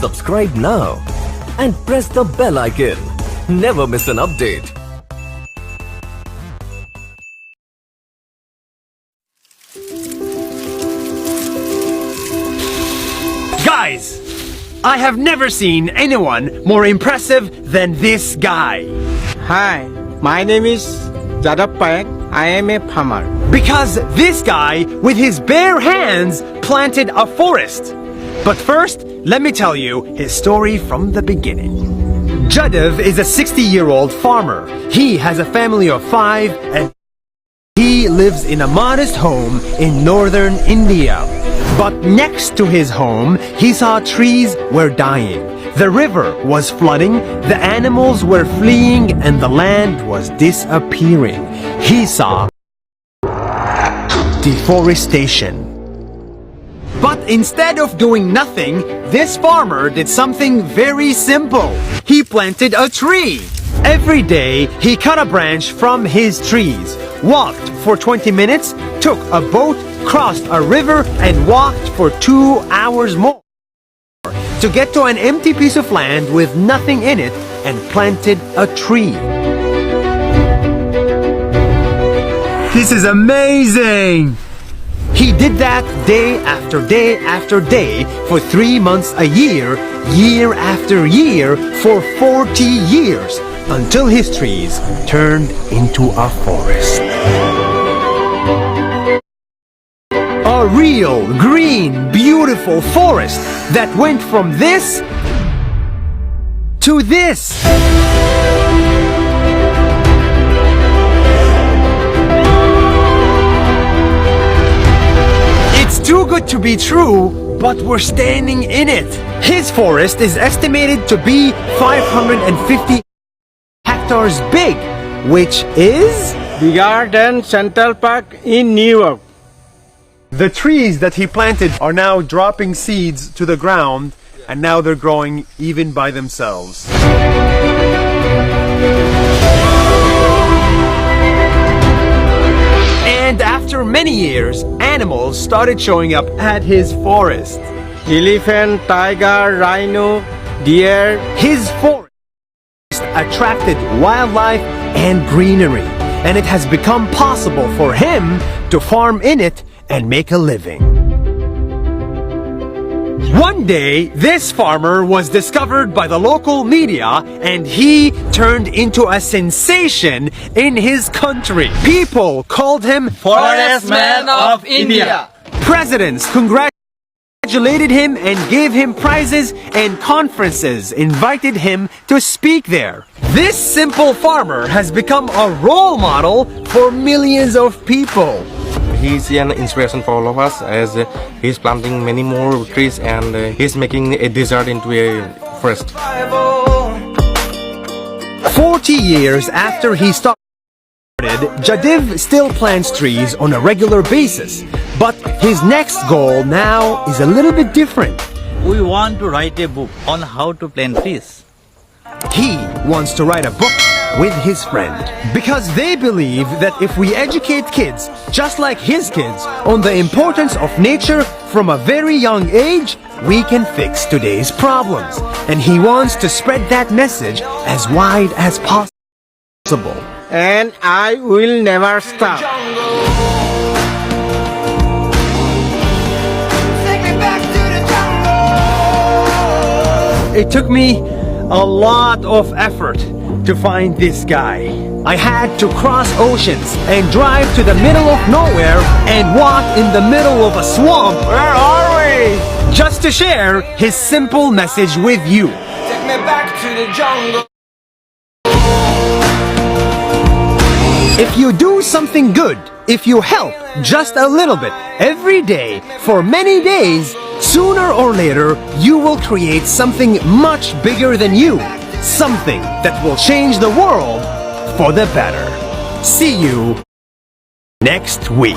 Subscribe now and press the bell icon. Never miss an update. Guys, I have never seen anyone more impressive than this guy. Hi, my name is Jadhav. I am a farmer. Because this guy, with his bare hands, planted a forest. But first, let me tell you his story from the beginning. Jadev is a 60-year-old farmer. He has a family of 5 and he lives in a modest home in northern India. But next to his home, he saw trees were dying. The river was flooding, the animals were fleeing, and the land was disappearing. He saw deforestation. But instead of doing nothing, this farmer did something very simple. He planted a tree. Every day, he cut a branch from his trees, walked for 20 minutes, took a boat, crossed a river, and walked for 2 hours more to get to an empty piece of land with nothing in it and planted a tree. This is amazing! He did that day after day after day for 3 months a year, year after year, for 40 years, until his trees turned into a forest. A real, green, beautiful forest that went from this to this. It's too good to be true, but we're standing in it. His forest is estimated to be 550 hectares big, which is Bigger than Central Park in New York. the trees that he planted are now dropping seeds to the ground, and now they're growing even by themselves. And after many years, animals started showing up at his forest. Elephant, tiger, rhino, deer. His forest attracted wildlife and greenery, and it has become possible for him to farm in it and make a living. One day, this farmer was discovered by the local media and he turned into a sensation in his country. People called him Forest Man of India. Presidents congratulated him and gave him prizes, and conferences invited him to speak there. This simple farmer has become a role model for millions of people. He's an inspiration for all of us, as he's planting many more trees and he's making a desert into a forest. 40 years after he started, Jadev still plants trees on a regular basis, but his next goal now is a little bit different. We want to write a book on how to plant trees. He wants to write a book with his friend, because they believe that if we educate kids, just like his kids, on the importance of nature from a very young age, we can fix today's problems. And he wants to spread that message as wide as possible. And I will never stop. It took me a lot of effort to find this guy. I had to cross oceans and drive to the middle of nowhere and walk in the middle of a swamp. Where are we? Just to share his simple message with you. Take me back to the jungle. If you do something good, if you help just a little bit every day for many days, sooner or later you will create something much bigger than you. Something that will change the world for the better. See you next week.